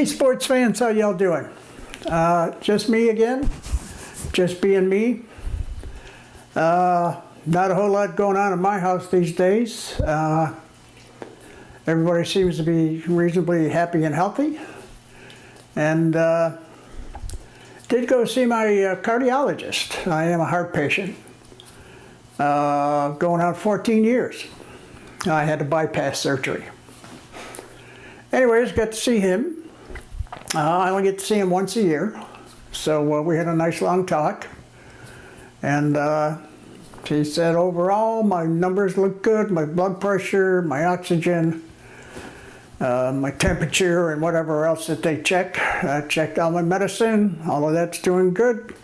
Hey sports fans, how y'all doing? Just me again, just being me. Not a whole lot going on in my house these days. Everybody seems to be reasonably happy and healthy. And did go see my cardiologist. I am a heart patient. Going on 14 years. I had to bypass surgery. Anyways, got to see him. I only get to see him once a year. So we had a nice long talk. And he said overall my numbers look good, my blood pressure, my oxygen, my temperature, and whatever else that they check. I checked all my medicine, all of that's doing good.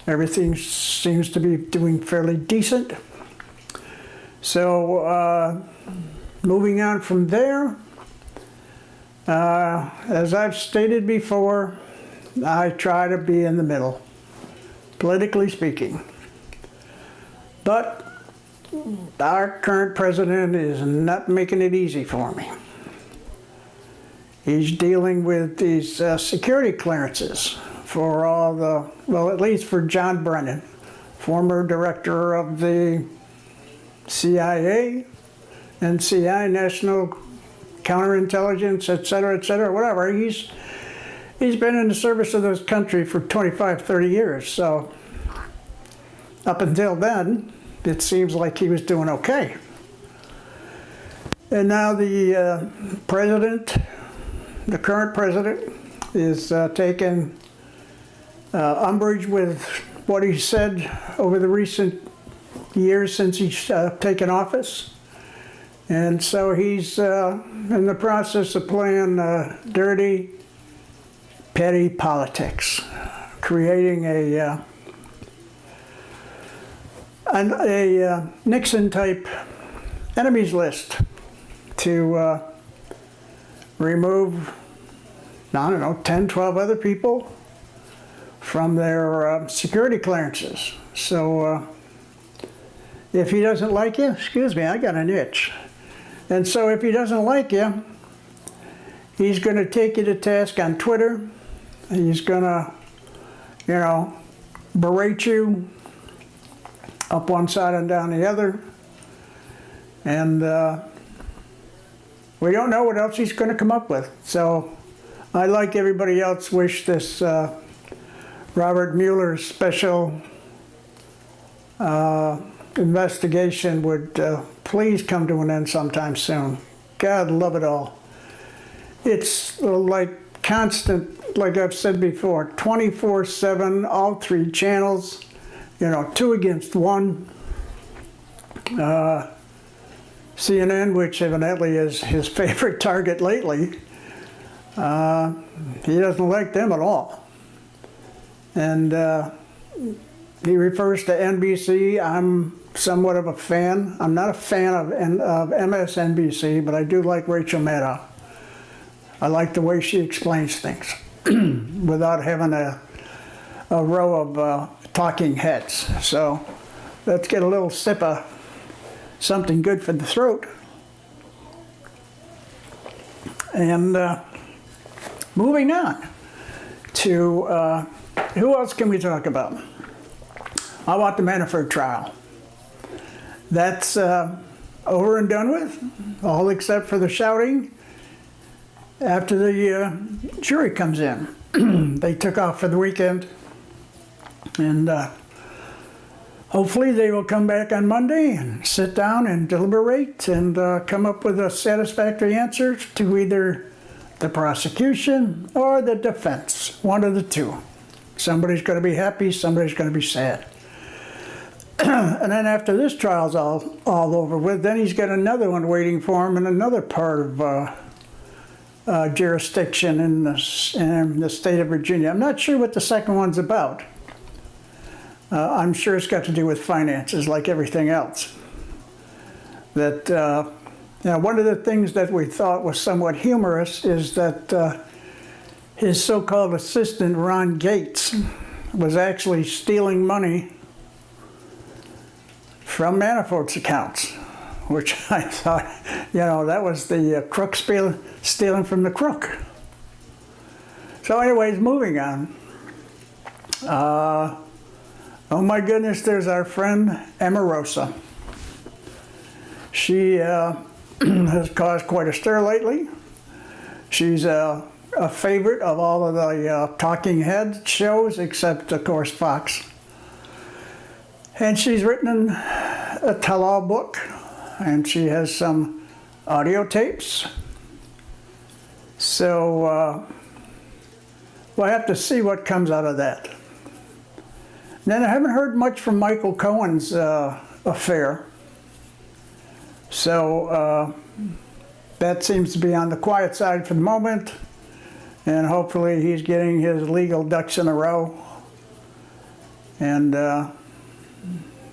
Everything seems to be doing fairly decent. So moving on from there, as I've stated before, I try to be in the middle, politically speaking. But our current president is not making it easy for me. He's dealing with these security clearances for all the, well, at least for John Brennan, former director of the CIA, NCI, National Counterintelligence, et cetera, whatever. He's been in the service of this country for 25, 30 years. So up until then, it seems like he was doing okay. And now the president, the current president, is taking umbrage with what he said over the recent years since he's taken office. And so he's in the process of playing dirty, petty politics, creating a Nixon-type enemies list to remove, I don't know, 10, 12 other people from their security clearances. So if he doesn't like you, excuse me, I got an itch. And so if he doesn't like you, he's going to take you to task on Twitter. He's going to, you know, berate you up one side and down the other. And we don't know what else he's going to come up with. So I, like everybody else, wish this Robert Mueller special investigation would please come to an end sometime soon. God love it all. It's like constant, like I've said before, 24/7, all three channels, you know, 2 against 1. CNN, which evidently is his favorite target lately, he doesn't like them at all. And he refers to NBC. I'm somewhat of a fan. I'm not a fan of MSNBC, but I do like Rachel Maddow. I like the way she explains things without having a row of talking heads. So let's get a little sip of something good for the throat. And moving on to who else can we talk about? How about the Manafort trial? That's over and done with, all except for the shouting after the jury comes in. They took off for the weekend, and hopefully they will come back on Monday and sit down and deliberate and come up with a satisfactory answer to either the prosecution or the defense, one of the two. Somebody's going to be happy, somebody's going to be sad. And then after this trial's all over with, then he's got another one waiting for him in another part of jurisdiction in the state of Virginia. I'm not sure what the second one's about. I'm sure it's got to do with finances, like everything else. That you know, one of the things that we thought was somewhat humorous is that his so-called assistant, Ron Gates, was actually stealing money from Manafort's accounts, which I thought, you know, that was the crook stealing from the crook. So anyways, moving on. Oh my goodness, there's our friend Omarosa. She has caused quite a stir lately. She's a favorite of all of the talking head shows, except of course Fox. And she's written a tell-all book, and she has some audio tapes. So we'll have to see what comes out of that. Then I haven't heard much from Michael Cohen's affair. So that seems to be on the quiet side for the moment. And hopefully he's getting his legal ducks in a row. And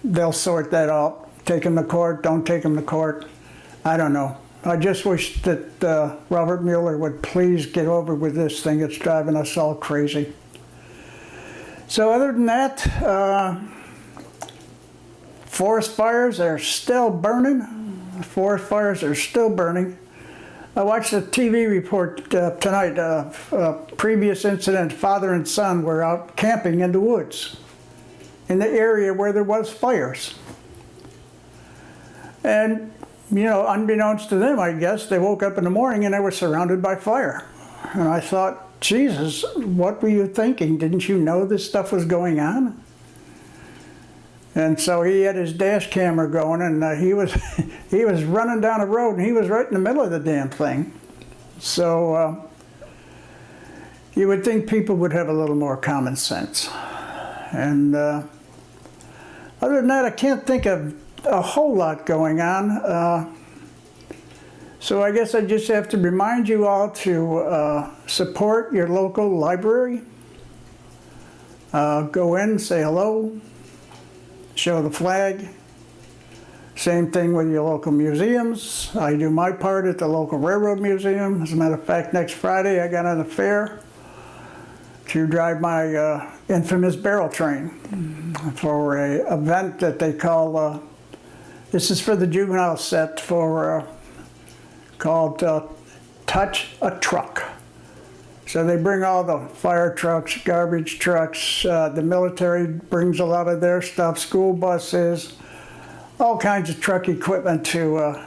they'll sort that out. Take him to court, don't take him to court. I don't know. I just wish that Robert Mueller would please get over with this thing. It's driving us all crazy. So other than that, forest fires are still burning. Forest fires are still burning. I watched a TV report tonight. A previous incident, father and son were out camping in the woods in the area where there was fires. And, you know, unbeknownst to them, I guess, they woke up in the morning and they were surrounded by fire. And I thought, Jesus, what were you thinking? Didn't you know this stuff was going on? And so he had his dash camera going, and he was running down the road, and he was right in the middle of the damn thing. So you would think people would have a little more common sense. And other than that, I can't think of a whole lot going on. So I guess I just have to remind you all to support your local library. Go in, say hello, show the flag. Same thing with your local museums. I do my part at the local railroad museum. As a matter of fact, next Friday I got on a fair to drive my infamous barrel train for an event that they call, this is for the juvenile set, for called Touch a Truck. So they bring all the fire trucks, garbage trucks, the military brings a lot of their stuff, school buses, all kinds of truck equipment to,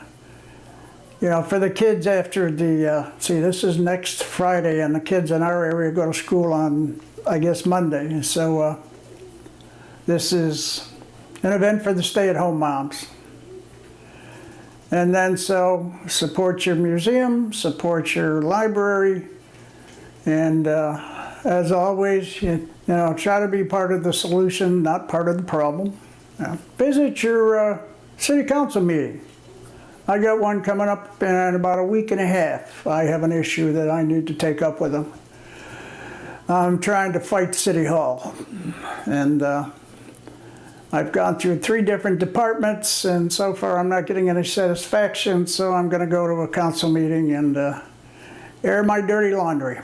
you know, for the kids after the, see, this is next Friday, and the kids in our area go to school on, I guess, Monday. So this is an event for the stay-at-home moms. And then so support your museum, support your library, and as always, you know, try to be part of the solution, not part of the problem. Visit your city council meeting. I got one coming up in about a week and a half. I have an issue that I need to take up with them. I'm trying to fight City Hall, and I've gone through 3 different departments, and so far I'm not getting any satisfaction, so I'm going to go to a council meeting and air my dirty laundry.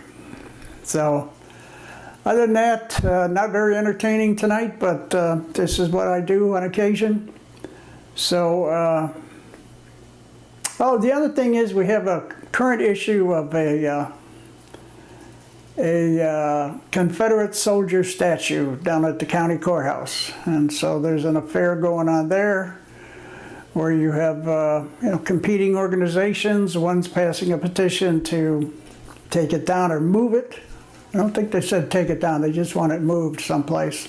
So, other than that, not very entertaining tonight, but this is what I do on occasion. So, oh, the other thing is we have a current issue of a Confederate soldier statue down at the county courthouse, and so there's an affair going on there where you have you know, competing organizations. One's passing a petition to take it down or move it. I don't think they said take it down, they just want it moved someplace.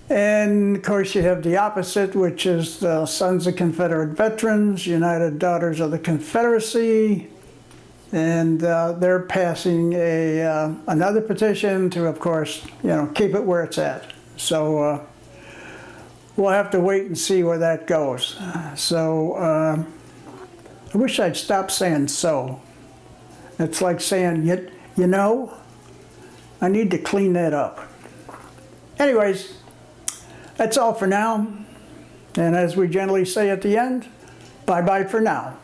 And of course you have the opposite, which is the Sons of Confederate Veterans, United Daughters of the Confederacy, and they're passing another petition to, of course, you know, keep it where it's at. So we'll have to wait and see where that goes. So I wish I'd stop saying so. It's like saying, you know, I need to clean that up. Anyways, that's all for now. And as we generally say at the end, bye-bye for now.